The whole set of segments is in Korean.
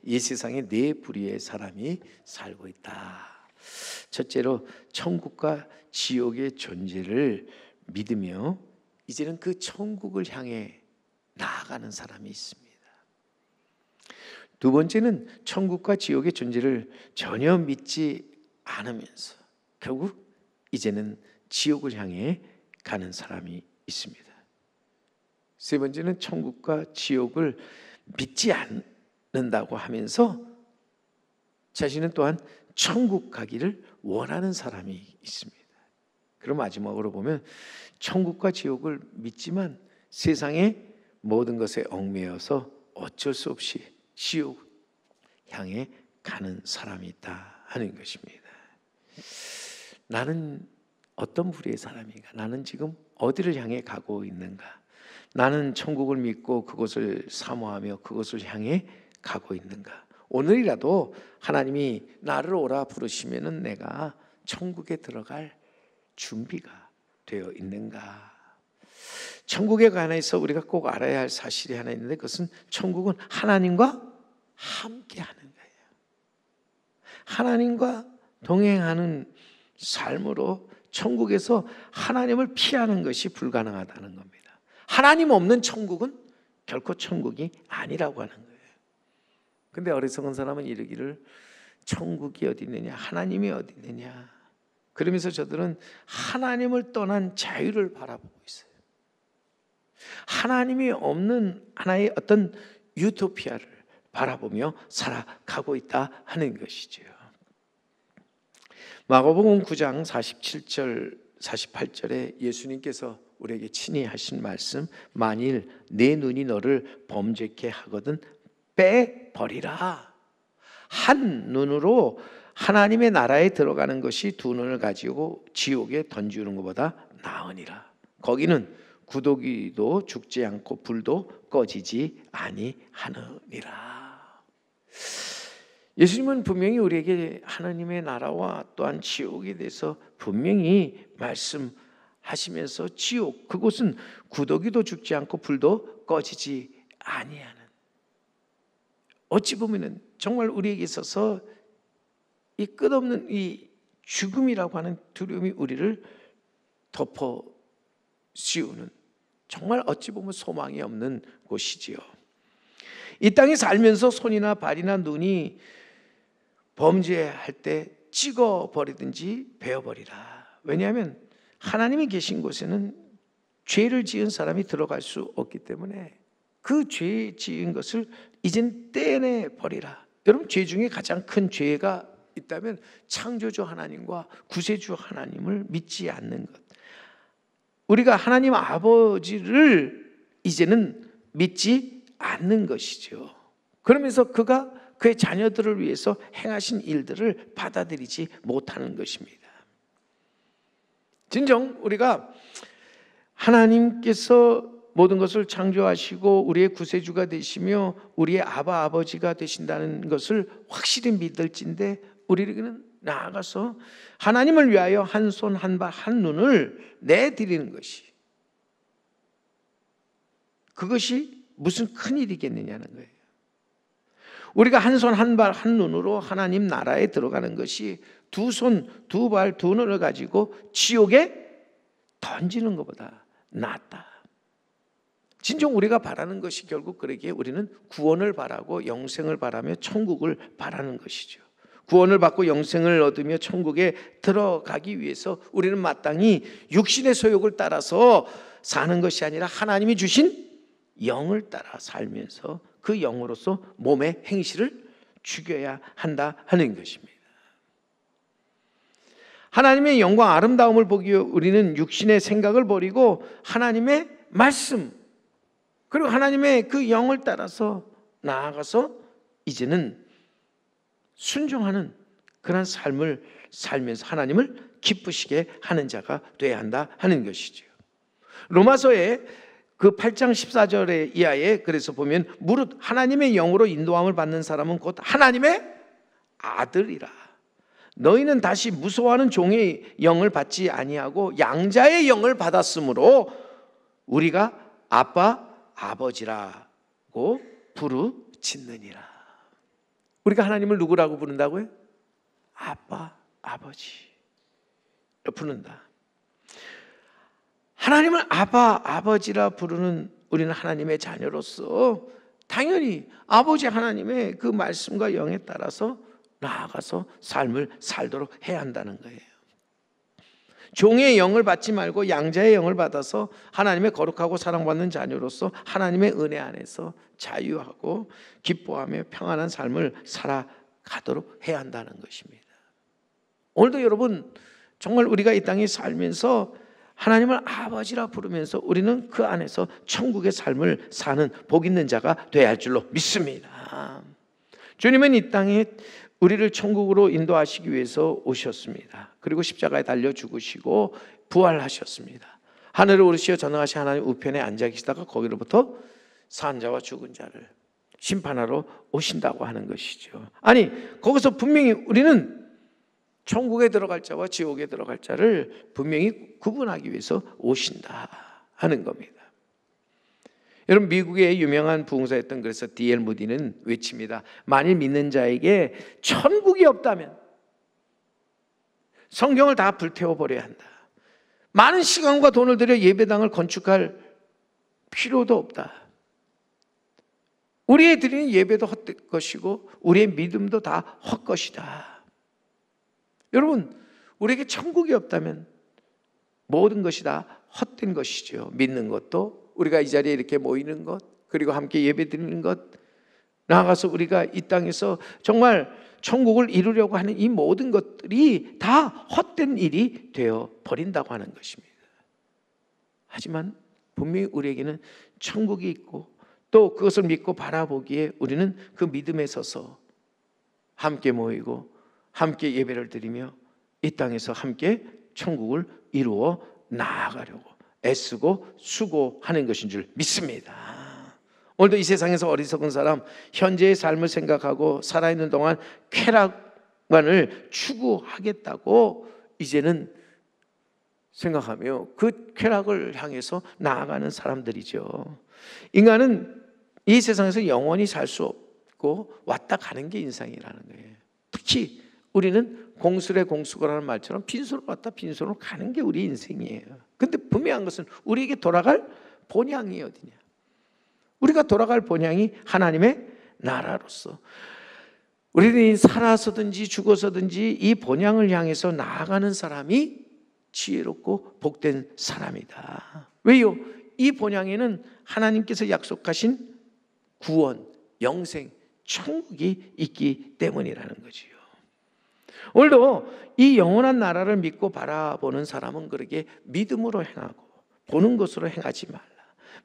이 세상에 네 부류의 사람이 살고 있다. 첫째로 천국과 지옥의 존재를 믿으며 이제는 그 천국을 향해 나아가는 사람이 있습니다. 두 번째는 천국과 지옥의 존재를 전혀 믿지 않으면서 결국 이제는 지옥을 향해 가는 사람이 있습니다. 세 번째는 천국과 지옥을 믿지 않는다고 하면서 자신은 또한 천국 가기를 원하는 사람이 있습니다. 그럼 마지막으로 보면 천국과 지옥을 믿지만 세상의 모든 것에 얽매여서 어쩔 수 없이 지옥 향해 가는 사람이 있다 하는 것입니다. 나는 어떤 부류의 사람인가? 나는 지금 어디를 향해 가고 있는가? 나는 천국을 믿고 그곳을 사모하며 그곳을 향해 가고 있는가? 오늘이라도 하나님이 나를 오라 부르시면은 내가 천국에 들어갈 준비가 되어 있는가? 천국에 관해서 우리가 꼭 알아야 할 사실이 하나 있는데 그것은 천국은 하나님과 함께 하는 거예요. 하나님과 동행하는 삶으로 천국에서 하나님을 피하는 것이 불가능하다는 겁니다. 하나님 없는 천국은 결코 천국이 아니라고 하는 거예요. 근데 어리석은 사람은 이르기를 천국이 어디 있느냐, 하나님이 어디 있느냐. 그러면서 저들은 하나님을 떠난 자유를 바라보고 있어요. 하나님이 없는 하나의 어떤 유토피아를 바라보며 살아가고 있다 하는 것이죠. 마가복음 9장 47절 48절에 예수님께서 우리에게 친히 하신 말씀, 만일 내 눈이 너를 범죄케 하거든 빼버리라. 한 눈으로 하나님의 나라에 들어가는 것이 두 눈을 가지고 지옥에 던지는 것보다 나으니라. 거기는 구더기도 죽지 않고 불도 꺼지지 아니하느니라. 예수님은 분명히 우리에게 하나님의 나라와 또한 지옥에 대해서 분명히 말씀하시면서 지옥, 그곳은 구더기도 죽지 않고 불도 꺼지지 아니하는, 어찌 보면은 정말 우리에게 있어서 이 끝없는 이 죽음이라고 하는 두려움이 우리를 덮어 씌우는, 정말 어찌 보면 소망이 없는 곳이지요. 이 땅에 살면서 손이나 발이나 눈이 범죄할 때 찍어버리든지 베어버리라. 왜냐하면 하나님이 계신 곳에는 죄를 지은 사람이 들어갈 수 없기 때문에 그 죄 지은 것을 이젠 떼내 버리라. 여러분, 죄 중에 가장 큰 죄가 있다면 창조주 하나님과 구세주 하나님을 믿지 않는 것. 우리가 하나님 아버지를 이제는 믿지 않는 것이죠. 그러면서 그가 그의 자녀들을 위해서 행하신 일들을 받아들이지 못하는 것입니다. 진정 우리가 하나님께서 모든 것을 창조하시고 우리의 구세주가 되시며 우리의 아버지가 되신다는 것을 확실히 믿을진데, 우리에게는 나아가서 하나님을 위하여 한 손, 한 발, 한 눈을 내드리는 것이, 그것이 무슨 큰일이겠느냐는 거예요. 우리가 한 손, 한 발, 한 눈으로 하나님 나라에 들어가는 것이 두 손, 두 발, 두 눈을 가지고 지옥에 던지는 것보다 낫다. 진정 우리가 바라는 것이 결국 그러기에 우리는 구원을 바라고 영생을 바라며 천국을 바라는 것이죠. 구원을 받고 영생을 얻으며 천국에 들어가기 위해서 우리는 마땅히 육신의 소욕을 따라서 사는 것이 아니라 하나님이 주신 영을 따라 살면서 그 영으로서 몸의 행실을 죽여야 한다 하는 것입니다. 하나님의 영광 아름다움을 보기 위해 우리는 육신의 생각을 버리고 하나님의 말씀, 그리고 하나님의 그 영을 따라서 나아가서 이제는 순종하는 그런 삶을 살면서 하나님을 기쁘시게 하는 자가 되어야 한다 하는 것이죠. 로마서의 그 8장 14절의 이하에 그래서 보면 무릇 하나님의 영으로 인도함을 받는 사람은 곧 하나님의 아들이라. 너희는 다시 무서워하는 종의 영을 받지 아니하고 양자의 영을 받았으므로 우리가 아빠 아버지라고 부르짖느니라. 우리가 하나님을 누구라고 부른다고요? 아빠, 아버지 부른다. 하나님을 아빠, 아버지라 부르는 우리는 하나님의 자녀로서 당연히 아버지 하나님의 그 말씀과 영에 따라서 나아가서 삶을 살도록 해야 한다는 거예요. 종의 영을 받지 말고 양자의 영을 받아서 하나님의 거룩하고 사랑받는 자녀로서 하나님의 은혜 안에서 자유하고 기뻐하며 평안한 삶을 살아가도록 해야 한다는 것입니다. 오늘도 여러분 정말 우리가 이 땅에 살면서 하나님을 아버지라 부르면서 우리는 그 안에서 천국의 삶을 사는 복 있는 자가 되어야 할 줄로 믿습니다. 주님은 이 땅에 우리를 천국으로 인도하시기 위해서 오셨습니다. 그리고 십자가에 달려 죽으시고 부활하셨습니다. 하늘을 오르시어 전능하신 하나님 우편에 앉아 계시다가 거기로부터 산 자와 죽은 자를 심판하러 오신다고 하는 것이죠. 아니, 거기서 분명히 우리는 천국에 들어갈 자와 지옥에 들어갈 자를 분명히 구분하기 위해서 오신다 하는 겁니다. 여러분, 미국의 유명한 부흥사였던 그래서 D.L. 무디는 외칩니다. 만일 믿는 자에게 천국이 없다면 성경을 다 불태워버려야 한다. 많은 시간과 돈을 들여 예배당을 건축할 필요도 없다. 우리의 드리는 예배도 헛것이고 우리의 믿음도 다 헛것이다. 여러분, 우리에게 천국이 없다면 모든 것이 다 헛된 것이죠. 믿는 것도, 우리가 이 자리에 이렇게 모이는 것, 그리고 함께 예배드리는 것, 나아가서 우리가 이 땅에서 정말 천국을 이루려고 하는 이 모든 것들이 다 헛된 일이 되어 버린다고 하는 것입니다. 하지만 분명히 우리에게는 천국이 있고 또 그것을 믿고 바라보기에 우리는 그 믿음에 서서 함께 모이고 함께 예배를 드리며 이 땅에서 함께 천국을 이루어 나아가려고 애쓰고 수고하는 것인 줄 믿습니다. 오늘도 이 세상에서 어리석은 사람, 현재의 삶을 생각하고 살아있는 동안 쾌락만을 추구하겠다고 이제는 생각하며 그 쾌락을 향해서 나아가는 사람들이죠. 인간은 이 세상에서 영원히 살 수 없고 왔다 가는 게 인생이라는 거예요. 특히 우리는 공수래 공수거라는 말처럼 빈손으로 왔다 빈손으로 가는 게 우리 인생이에요. 근데 분명한 것은 우리에게 돌아갈 본향이 어디냐? 우리가 돌아갈 본향이 하나님의 나라로서 우리는 살아서든지 죽어서든지 이 본향을 향해서 나아가는 사람이 지혜롭고 복된 사람이다. 왜요? 이 본향에는 하나님께서 약속하신 구원, 영생, 천국이 있기 때문이라는 거지요. 오늘도 이 영원한 나라를 믿고 바라보는 사람은 그렇게 믿음으로 행하고 보는 것으로 행하지 말라.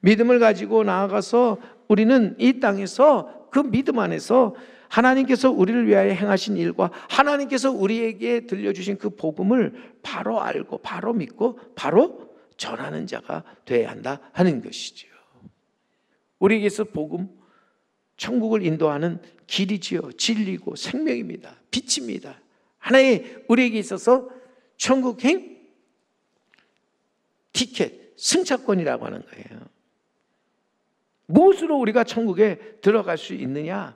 믿음을 가지고 나아가서 우리는 이 땅에서 그 믿음 안에서 하나님께서 우리를 위하여 행하신 일과 하나님께서 우리에게 들려주신 그 복음을 바로 알고 바로 믿고 바로 전하는 자가 되어야 한다 하는 것이지요. 우리에게서 복음, 천국을 인도하는 길이지요. 진리고 생명입니다. 빛입니다. 하나의 우리에게 있어서 천국행 티켓, 승차권이라고 하는 거예요. 무엇으로 우리가 천국에 들어갈 수 있느냐?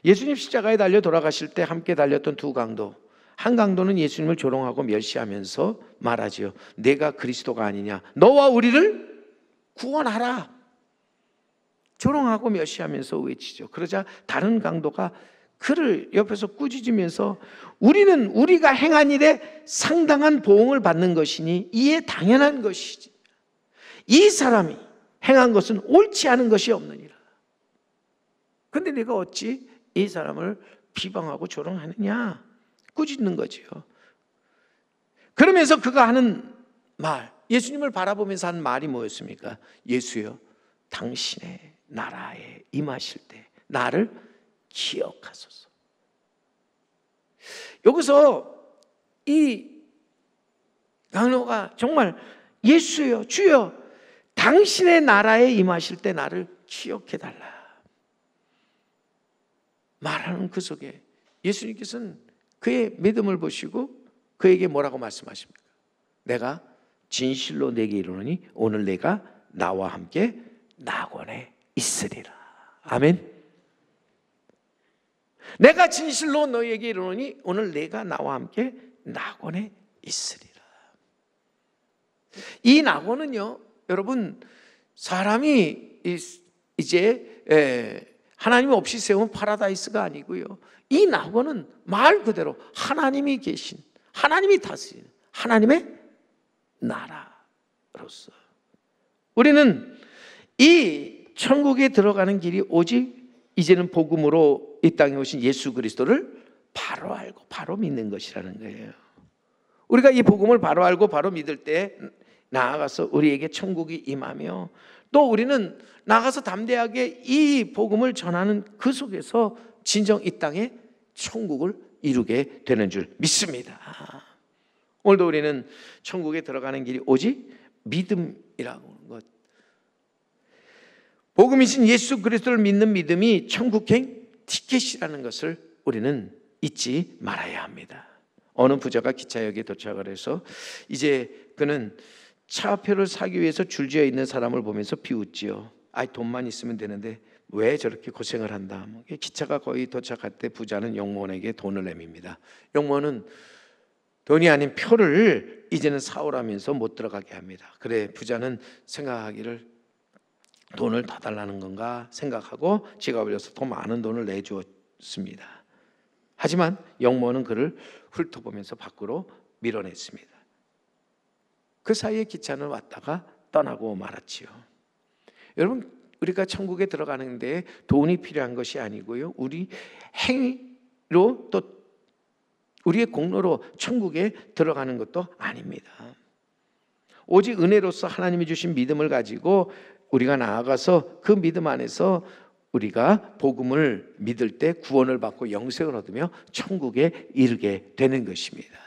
예수님 십자가에 달려 돌아가실 때 함께 달렸던 두 강도, 한 강도는 예수님을 조롱하고 멸시하면서 말하지요. 내가 그리스도가 아니냐? 너와 우리를 구원하라. 조롱하고 멸시하면서 외치죠. 그러자 다른 강도가 그를 옆에서 꾸짖으면서 우리는 우리가 행한 일에 상당한 보응을 받는 것이니 이에 당연한 것이지. 이 사람이 행한 것은 옳지 않은 것이 없느니라. 그런데 내가 어찌 이 사람을 비방하고 조롱하느냐? 꾸짖는 거지요. 그러면서 그가 하는 말, 예수님을 바라보면서 한 말이 뭐였습니까? 예수여, 당신의 나라에 임하실 때 나를 기억하소서. 여기서 이 강도가 정말 예수여, 주여, 당신의 나라에 임하실 때 나를 기억해달라 말하는 그 속에 예수님께서는 그의 믿음을 보시고 그에게 뭐라고 말씀하십니까? 내가 진실로 내게 이르노니 오늘 내가 나와 함께 낙원에 있으리라. 아멘. 내가 진실로 너희에게 이르노니 오늘 내가 나와 함께 낙원에 있으리라. 이 낙원은요, 여러분, 사람이 이제 하나님 없이 세운 파라다이스가 아니고요, 이 낙원은 말 그대로 하나님이 계신, 하나님이 다스리는 하나님의 나라로서 우리는 이 천국에 들어가는 길이 오직 이제는 복음으로 이 땅에 오신 예수 그리스도를 바로 알고 바로 믿는 것이라는 거예요. 우리가 이 복음을 바로 알고 바로 믿을 때 나아가서 우리에게 천국이 임하며, 또 우리는 나가서 담대하게 이 복음을 전하는 그 속에서 진정 이 땅에 천국을 이루게 되는 줄 믿습니다. 오늘도 우리는 천국에 들어가는 길이 오직 믿음이라고 하는 것, 복음이신 예수 그리스도를 믿는 믿음이 천국행 티켓이라는 것을 우리는 잊지 말아야 합니다. 어느 부자가 기차역에 도착을 해서 이제 그는 차표를 사기 위해서 줄지어 있는 사람을 보면서 비웃지요. 돈만 있으면 되는데 왜 저렇게 고생을 한다. 기차가 거의 도착할 때 부자는 용무원에게 돈을 내밉니다. 용무원은 돈이 아닌 표를 이제는 사오라면서 못 들어가게 합니다. 그래, 부자는 생각하기를 돈을 더 달라는 건가 생각하고 지갑을 열어서 더 많은 돈을 내주었습니다. 하지만 용무원은 그를 훑어보면서 밖으로 밀어냈습니다. 그 사이에 기차는 왔다가 떠나고 말았지요. 여러분, 우리가 천국에 들어가는데 돈이 필요한 것이 아니고요, 우리 행위로 또 우리의 공로로 천국에 들어가는 것도 아닙니다. 오직 은혜로서 하나님이 주신 믿음을 가지고 우리가 나아가서 그 믿음 안에서 우리가 복음을 믿을 때 구원을 받고 영생을 얻으며 천국에 이르게 되는 것입니다.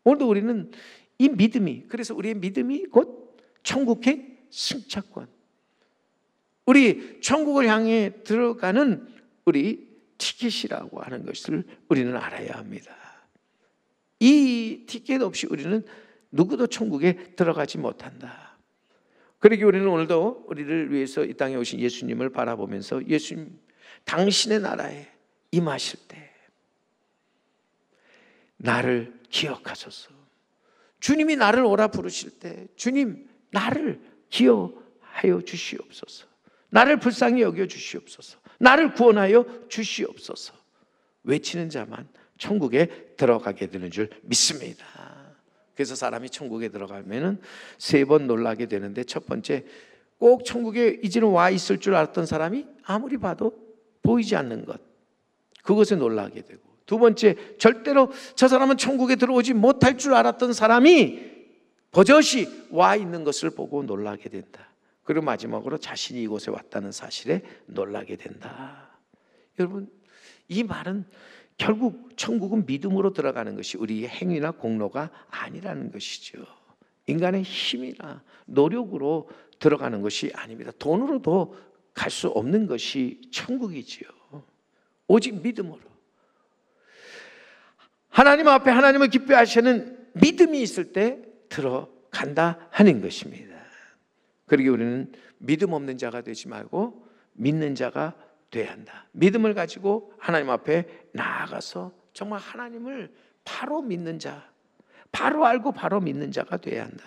오늘도 우리는 이 믿음이, 그래서 우리의 믿음이 곧 천국행 승차권, 우리 천국을 향해 들어가는 우리 티켓이라고 하는 것을 우리는 알아야 합니다. 이 티켓 없이 우리는 누구도 천국에 들어가지 못한다. 그러기 우리는 오늘도 우리를 위해서 이 땅에 오신 예수님을 바라보면서, 예수님, 당신의 나라에 임하실 때 나를 기억하소서. 주님이 나를 오라 부르실 때 주님, 나를 기억하여 주시옵소서. 나를 불쌍히 여겨 주시옵소서. 나를 구원하여 주시옵소서. 외치는 자만 천국에 들어가게 되는 줄 믿습니다. 그래서 사람이 천국에 들어가면은 3번 놀라게 되는데, 첫 번째, 꼭 천국에 이제는 와 있을 줄 알았던 사람이 아무리 봐도 보이지 않는 것, 그것에 놀라게 되고, 두 번째, 절대로 저 사람은 천국에 들어오지 못할 줄 알았던 사람이 버젓이 와 있는 것을 보고 놀라게 된다. 그리고 마지막으로 자신이 이곳에 왔다는 사실에 놀라게 된다. 여러분, 이 말은 결국 천국은 믿음으로 들어가는 것이 우리의 행위나 공로가 아니라는 것이죠. 인간의 힘이나 노력으로 들어가는 것이 아닙니다. 돈으로도 갈 수 없는 것이 천국이지요. 오직 믿음으로, 하나님 앞에 하나님을 기쁘게 하시는 믿음이 있을 때 들어간다 하는 것입니다. 그러기 우리는 믿음 없는 자가 되지 말고 믿는 자가 돼야 한다. 믿음을 가지고 하나님 앞에 나아가서 정말 하나님을 바로 믿는 자, 바로 알고 바로 믿는 자가 돼야 한다.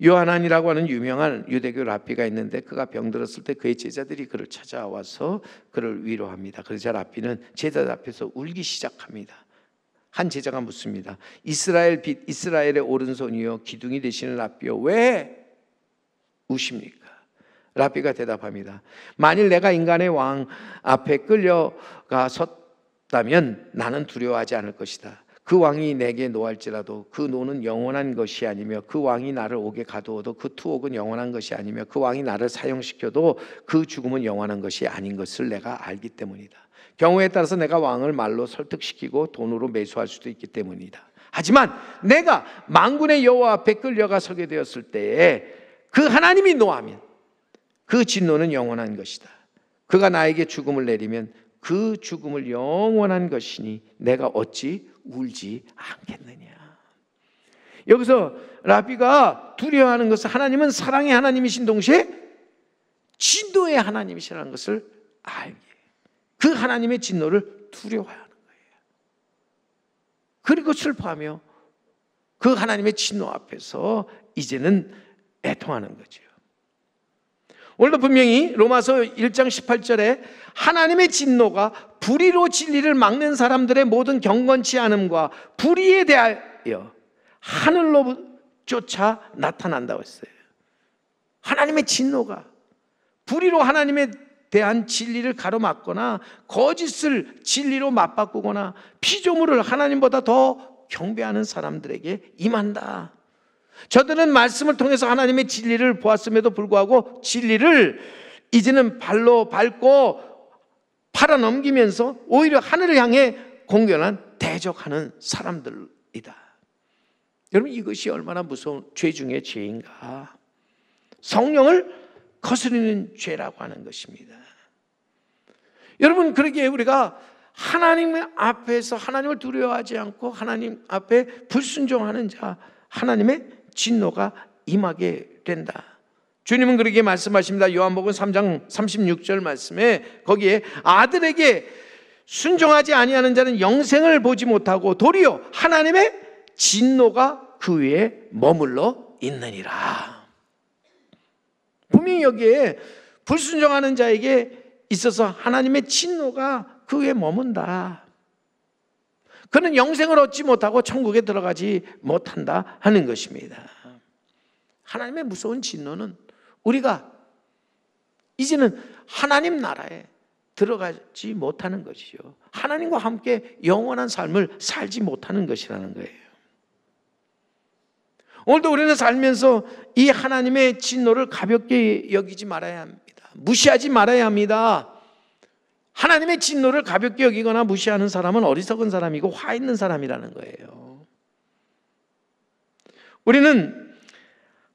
요하난이라고 하는 유명한 유대교 랍비가 있는데, 그가 병들었을 때 그의 제자들이 그를 찾아와서 그를 위로합니다. 그러자 랍비는 제자들 앞에서 울기 시작합니다. 한 제자가 묻습니다. 이스라엘 빛, 이스라엘의 오른손이요 기둥이 되시는 랍비요, 왜 우십니까? 랍비가 대답합니다. 만일 내가 인간의 왕 앞에 끌려가 섰다면 나는 두려워하지 않을 것이다. 그 왕이 내게 노할지라도 그 노는 영원한 것이 아니며, 그 왕이 나를 옥에 가두어도 그 투옥은 영원한 것이 아니며, 그 왕이 나를 사형시켜도 그 죽음은 영원한 것이 아닌 것을 내가 알기 때문이다. 경우에 따라서 내가 왕을 말로 설득시키고 돈으로 매수할 수도 있기 때문이다. 하지만 내가 만군의 여호와 앞에 끌려가 서게 되었을 때에 그 하나님이 노하면 그 진노는 영원한 것이다. 그가 나에게 죽음을 내리면 그 죽음을 영원한 것이니 내가 어찌 울지 않겠느냐. 여기서 랍비가 두려워하는 것은, 하나님은 사랑의 하나님이신 동시에 진노의 하나님이시라는 것을 알게, 그 하나님의 진노를 두려워하는 거예요. 그리고 슬퍼하며 그 하나님의 진노 앞에서 이제는 애통하는 거죠. 오늘도 분명히 로마서 1장 18절에 하나님의 진노가 불의로 진리를 막는 사람들의 모든 경건치 않음과 불의에 대하여 하늘로 쫓아 나타난다고 했어요. 하나님의 진노가 불의로 하나님에 대한 진리를 가로막거나 거짓을 진리로 맞바꾸거나 피조물을 하나님보다 더 경배하는 사람들에게 임한다. 저들은 말씀을 통해서 하나님의 진리를 보았음에도 불구하고 진리를 이제는 발로 밟고 팔아넘기면서 오히려 하늘을 향해 공견한 대적하는 사람들이다. 여러분, 이것이 얼마나 무서운 죄 중의 죄인가. 성령을 거스르는 죄라고 하는 것입니다. 여러분, 그러기에 우리가 하나님 앞에서 하나님을 두려워하지 않고 하나님 앞에 불순종하는 자, 하나님의 진노가 임하게 된다. 주님은 그렇게 말씀하십니다. 요한복음 3장 36절 말씀에 거기에 아들에게 순종하지 아니하는 자는 영생을 보지 못하고 도리어 하나님의 진노가 그 위에 머물러 있느니라. 분명히 여기에 불순종하는 자에게 있어서 하나님의 진노가 그 위에 머문다. 그는 영생을 얻지 못하고 천국에 들어가지 못한다 하는 것입니다. 하나님의 무서운 진노는 우리가 이제는 하나님 나라에 들어가지 못하는 것이죠. 하나님과 함께 영원한 삶을 살지 못하는 것이라는 거예요. 오늘도 우리는 살면서 이 하나님의 진노를 가볍게 여기지 말아야 합니다. 무시하지 말아야 합니다. 하나님의 진노를 가볍게 여기거나 무시하는 사람은 어리석은 사람이고 화 있는 사람이라는 거예요. 우리는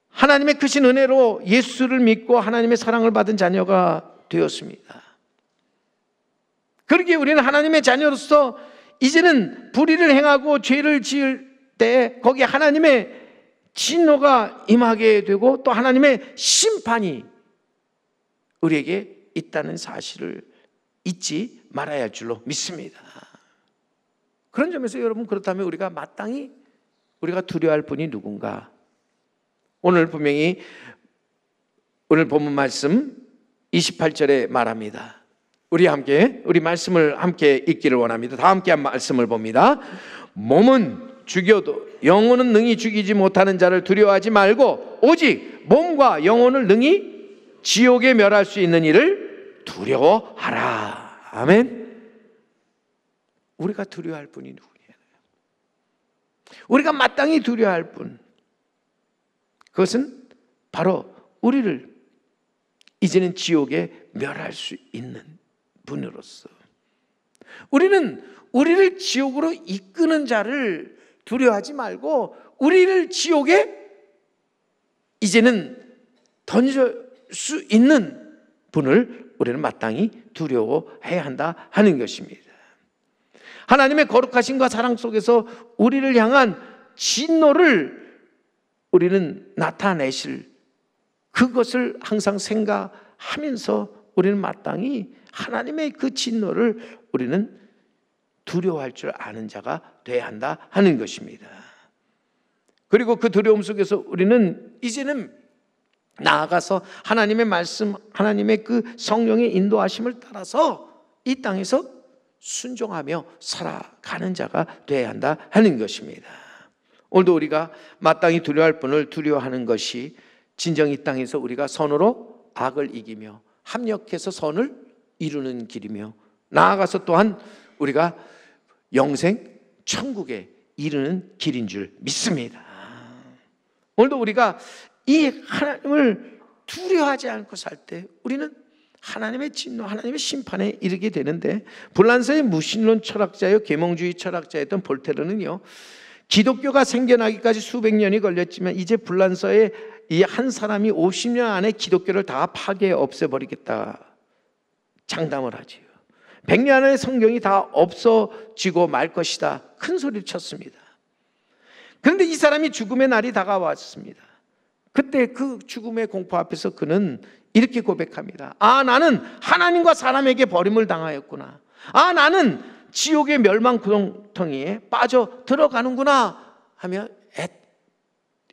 하나님의 크신 은혜로 예수를 믿고 하나님의 사랑을 받은 자녀가 되었습니다. 그러기에 우리는 하나님의 자녀로서 이제는 불의를 행하고 죄를 지을 때 거기에 하나님의 진노가 임하게 되고 또 하나님의 심판이 우리에게 있다는 사실을 잊지 말아야 할 줄로 믿습니다. 그런 점에서 여러분, 그렇다면 우리가 마땅히 우리가 두려워할 분이 누군가? 오늘 분명히 오늘 본문 말씀 28절에 말합니다. 우리 말씀을 함께 읽기를 원합니다. 다 함께 한 말씀을 봅니다. 몸은 죽여도 영혼은 능히 죽이지 못하는 자를 두려워하지 말고 오직 몸과 영혼을 능히 지옥에 멸할 수 있는 이를 두려워하라. 아멘. 우리가 두려워할 분이 누구냐? 우리가 마땅히 두려워할 분, 그것은 바로 우리를 이제는 지옥에 멸할 수 있는 분으로서 우리는 우리를 지옥으로 이끄는 자를 두려워하지 말고 우리를 지옥에 이제는 던질 수 있는 분을 우리는 마땅히 두려워해야 한다 하는 것입니다. 하나님의 거룩하심과 사랑 속에서 우리를 향한 진노를 우리는 나타내실 그것을 항상 생각하면서 우리는 마땅히 하나님의 그 진노를 우리는 두려워할 줄 아는 자가 돼야 한다 하는 것입니다. 그리고 그 두려움 속에서 우리는 이제는 나아가서 하나님의 말씀, 하나님의 그 성령의 인도하심을 따라서 이 땅에서 순종하며 살아가는 자가 돼야 한다 하는 것입니다. 오늘도 우리가 마땅히 두려워할 분을 두려워하는 것이 진정 이 땅에서 우리가 선으로 악을 이기며 합력해서 선을 이루는 길이며 나아가서 또한 우리가 영생 천국에 이르는 길인 줄 믿습니다. 오늘도 우리가 이 하나님을 두려워하지 않고 살 때 우리는 하나님의 진노, 하나님의 심판에 이르게 되는데, 불란서의 무신론 철학자요 계몽주의 철학자였던 볼테르는요, 기독교가 생겨나기까지 수백 년이 걸렸지만 이제 불란서의 이 한 사람이 50년 안에 기독교를 다 파괴 없애버리겠다 장담을 하지요. 100년 안에 성경이 다 없어지고 말 것이다 큰 소리를 쳤습니다. 그런데 이 사람이 죽음의 날이 다가왔습니다. 그때 그 죽음의 공포 앞에서 그는 이렇게 고백합니다. 아, 나는 하나님과 사람에게 버림을 당하였구나. 아, 나는 지옥의 멸망 구덩텅이에 빠져 들어가는구나 하며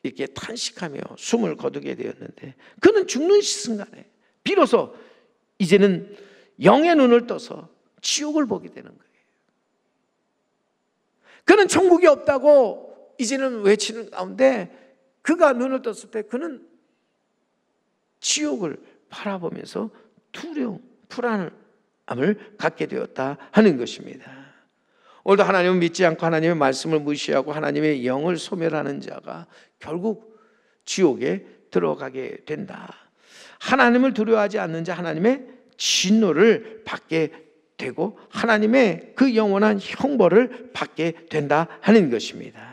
이렇게 탄식하며 숨을 거두게 되었는데, 그는 죽는 순간에 비로소 이제는 영의 눈을 떠서 지옥을 보게 되는 거예요. 그는 천국이 없다고 이제는 외치는 가운데, 그가 눈을 떴을 때 그는 지옥을 바라보면서 두려움, 불안함을 갖게 되었다 하는 것입니다. 오늘도 하나님을 믿지 않고 하나님의 말씀을 무시하고 하나님의 영을 소멸하는 자가 결국 지옥에 들어가게 된다. 하나님을 두려워하지 않는 자 하나님의 진노를 받게 되고 하나님의 그 영원한 형벌을 받게 된다 하는 것입니다.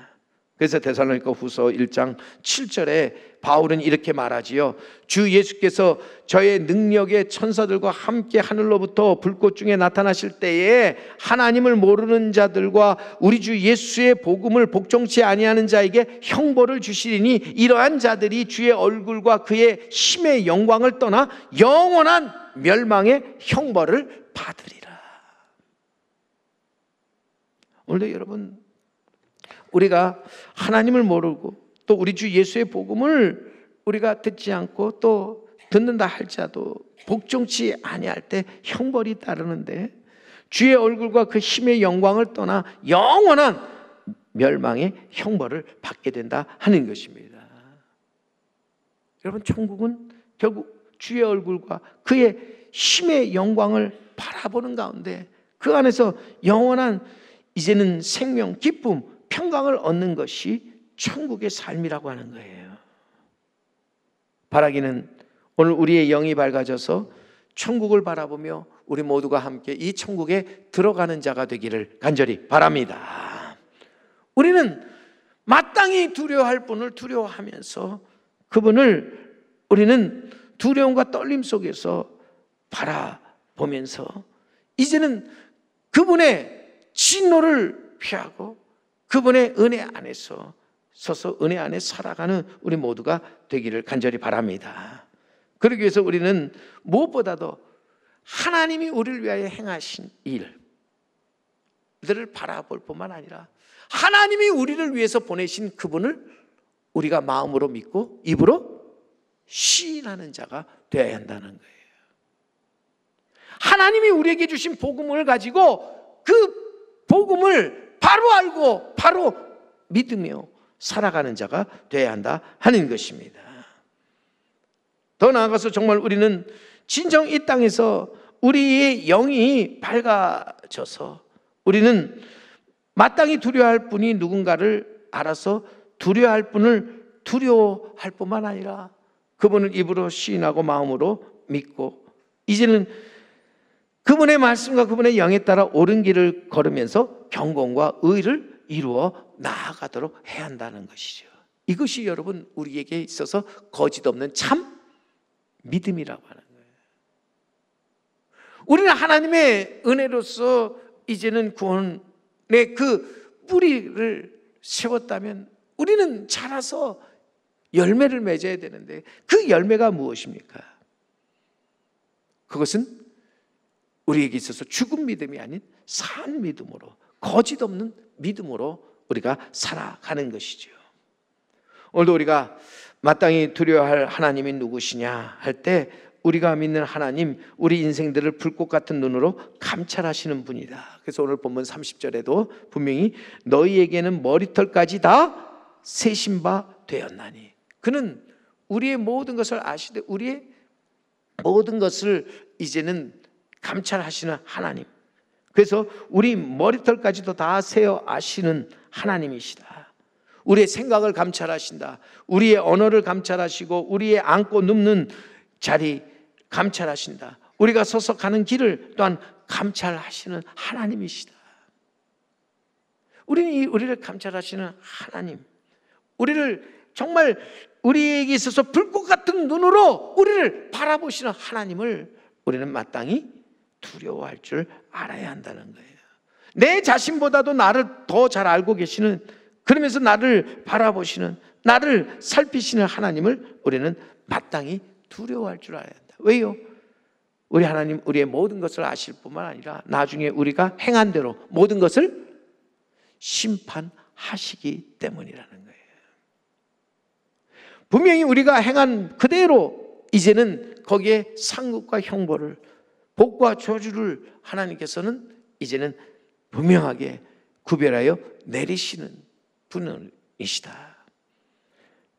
그래서 데살로니가 후서 1장 7절에 바울은 이렇게 말하지요. 주 예수께서 저의 능력의 천사들과 함께 하늘로부터 불꽃 중에 나타나실 때에 하나님을 모르는 자들과 우리 주 예수의 복음을 복종치 아니하는 자에게 형벌을 주시리니 이러한 자들이 주의 얼굴과 그의 힘의 영광을 떠나 영원한 멸망의 형벌을 받으리라. 오늘도 여러분, 우리가 하나님을 모르고 또 우리 주 예수의 복음을 우리가 듣지 않고 또 듣는다 할지라도 복종치 아니할 때 형벌이 따르는데, 주의 얼굴과 그 힘의 영광을 떠나 영원한 멸망의 형벌을 받게 된다 하는 것입니다. 여러분, 천국은 결국 주의 얼굴과 그의 힘의 영광을 바라보는 가운데 그 안에서 영원한 이제는 생명, 기쁨, 평강을 얻는 것이 천국의 삶이라고 하는 거예요. 바라기는 오늘 우리의 영이 밝아져서 천국을 바라보며 우리 모두가 함께 이 천국에 들어가는 자가 되기를 간절히 바랍니다. 우리는 마땅히 두려워할 분을 두려워하면서 그분을 우리는 두려움과 떨림 속에서 바라보면서 이제는 그분의 진노를 피하고 그분의 은혜 안에서 서서 은혜 안에 살아가는 우리 모두가 되기를 간절히 바랍니다. 그러기 위해서 우리는 무엇보다도 하나님이 우리를 위하여 행하신 일들을 바라볼 뿐만 아니라 하나님이 우리를 위해서 보내신 그분을 우리가 마음으로 믿고 입으로 시인하는 자가 되어야 한다는 거예요. 하나님이 우리에게 주신 복음을 가지고 그 복음을 바로 알고 바로 믿으며 살아가는 자가 되어야 한다 하는 것입니다. 더 나아가서 정말 우리는 진정 이 땅에서 우리의 영이 밝아져서 우리는 마땅히 두려워할 분이 누군가를 알아서 두려워할 분을 두려워할 뿐만 아니라 그분을 입으로 시인하고 마음으로 믿고 이제는 그분의 말씀과 그분의 영에 따라 옳은 길을 걸으면서 경건과 의를 이루어 나아가도록 해야 한다는 것이죠. 이것이 여러분 우리에게 있어서 거짓 없는 참 믿음이라고 하는 거예요. 우리는 하나님의 은혜로서 이제는 구원의 그 뿌리를 세웠다면 우리는 자라서 열매를 맺어야 되는데 그 열매가 무엇입니까? 그것은 우리에게 있어서 죽은 믿음이 아닌 산 믿음으로, 거짓 없는 믿음으로 우리가 살아가는 것이죠. 오늘도 우리가 마땅히 두려워할 하나님이 누구시냐 할 때 우리가 믿는 하나님, 우리 인생들을 불꽃 같은 눈으로 감찰하시는 분이다. 그래서 오늘 본문 30절에도 분명히 너희에게는 머리털까지 다 세신 바 되었나니, 그는 우리의 모든 것을 아시되 우리의 모든 것을 이제는 감찰하시는 하나님, 그래서 우리 머리털까지도 다 세어 아시는 하나님이시다. 우리의 생각을 감찰하신다. 우리의 언어를 감찰하시고 우리의 앉고 눕는 자리 감찰하신다. 우리가 서서 가는 길을 또한 감찰하시는 하나님이시다. 우리는 우리를 감찰하시는 하나님, 우리를 정말 우리에게 있어서 불꽃 같은 눈으로 우리를 바라보시는 하나님을 우리는 마땅히 두려워할 줄 알아야 한다는 거예요. 내 자신보다도 나를 더 잘 알고 계시는 그러면서 나를 바라보시는, 나를 살피시는 하나님을 우리는 마땅히 두려워할 줄 알아야 한다. 왜요? 우리 하나님 우리의 모든 것을 아실 뿐만 아니라 나중에 우리가 행한 대로 모든 것을 심판하시기 때문이라는 거예요. 분명히 우리가 행한 그대로 이제는 거기에 상급과 형벌을, 복과 저주를 하나님께서는 이제는 분명하게 구별하여 내리시는 분이시다.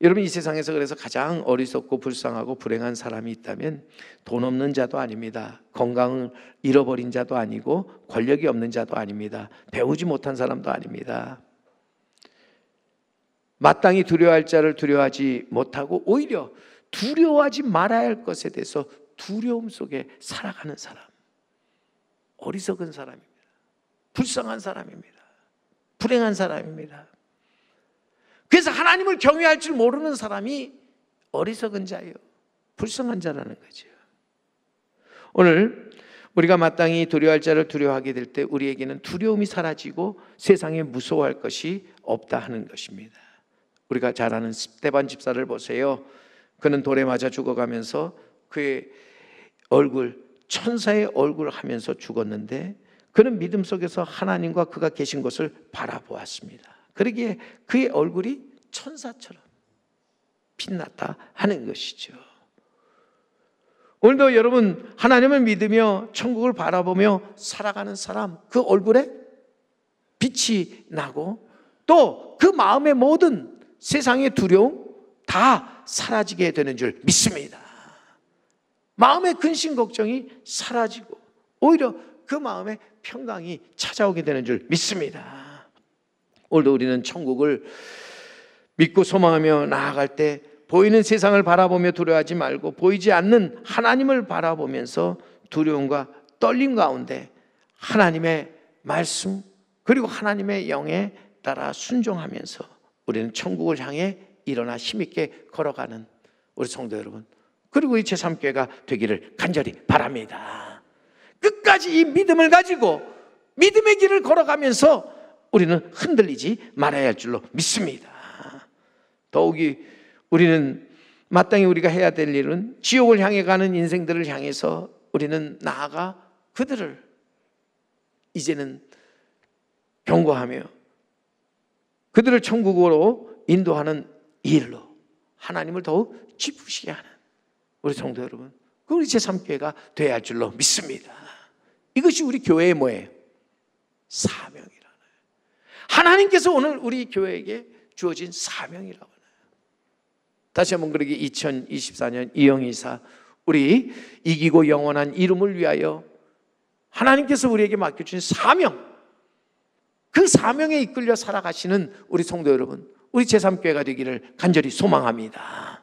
여러분, 이 세상에서 그래서 가장 어리석고 불쌍하고 불행한 사람이 있다면 돈 없는 자도 아닙니다. 건강을 잃어버린 자도 아니고 권력이 없는 자도 아닙니다. 배우지 못한 사람도 아닙니다. 마땅히 두려워할 자를 두려워하지 못하고 오히려 두려워하지 말아야 할 것에 대해서 두려움 속에 살아가는 사람, 어리석은 사람입니다. 불쌍한 사람입니다. 불행한 사람입니다. 그래서 하나님을 경외할 줄 모르는 사람이 어리석은 자예요. 불쌍한 자라는 거죠. 오늘 우리가 마땅히 두려워할 자를 두려워하게 될 때 우리에게는 두려움이 사라지고 세상에 무서워할 것이 없다 하는 것입니다. 우리가 잘 아는 스데반 집사를 보세요. 그는 돌에 맞아 죽어가면서 그의 얼굴, 천사의 얼굴을 하면서 죽었는데 그는 믿음 속에서 하나님과 그가 계신 것을 바라보았습니다. 그러기에 그의 얼굴이 천사처럼 빛났다 하는 것이죠. 오늘도 여러분 하나님을 믿으며 천국을 바라보며 살아가는 사람, 그 얼굴에 빛이 나고 또 그 마음의 모든 세상의 두려움 다 사라지게 되는 줄 믿습니다. 마음의 근심 걱정이 사라지고 오히려 그 마음에 평강이 찾아오게 되는 줄 믿습니다. 오늘도 우리는 천국을 믿고 소망하며 나아갈 때 보이는 세상을 바라보며 두려워하지 말고 보이지 않는 하나님을 바라보면서 두려움과 떨림 가운데 하나님의 말씀 그리고 하나님의 영에 따라 순종하면서 우리는 천국을 향해 일어나 힘있게 걸어가는 우리 성도 여러분, 그리고 이 제3교회가 되기를 간절히 바랍니다. 끝까지 이 믿음을 가지고 믿음의 길을 걸어가면서 우리는 흔들리지 말아야 할 줄로 믿습니다. 더욱이 우리는 마땅히 우리가 해야 될 일은 지옥을 향해 가는 인생들을 향해서 우리는 나아가 그들을 이제는 경고하며 그들을 천국으로 인도하는 일로 하나님을 더욱 기쁘시게 하는 우리 성도 여러분, 그 우리 제3교회가 되어야 할 줄로 믿습니다. 이것이 우리 교회의 뭐예요? 사명이라는 거예요. 하나님께서 오늘 우리 교회에게 주어진 사명이라고 해요. 다시 한번 그러기 2024년 이영이사 우리 이기고 영원한 이름을 위하여 하나님께서 우리에게 맡겨주신 사명, 그 사명에 이끌려 살아가시는 우리 성도 여러분, 우리 제3교회가 되기를 간절히 소망합니다.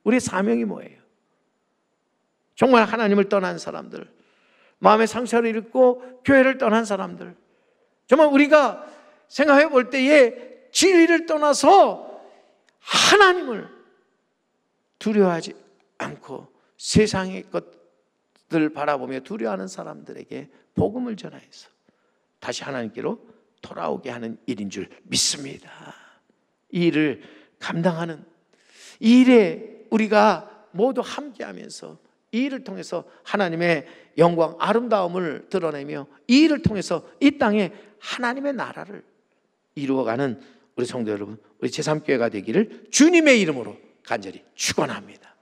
우리의 사명이 뭐예요? 정말 하나님을 떠난 사람들, 마음의 상처를 입고 교회를 떠난 사람들, 정말 우리가 생각해 볼 때에 진리를 떠나서 하나님을 두려워하지 않고 세상의 것들을 바라보며 두려워하는 사람들에게 복음을 전하여서 다시 하나님께로 돌아오게 하는 일인 줄 믿습니다. 이 일을 감당하는 이 일에 우리가 모두 함께하면서 이 일을 통해서 하나님의 영광, 아름다움을 드러내며 이 일을 통해서 이 땅에 하나님의 나라를 이루어가는 우리 성도 여러분, 우리 제3교회가 되기를 주님의 이름으로 간절히 축원합니다.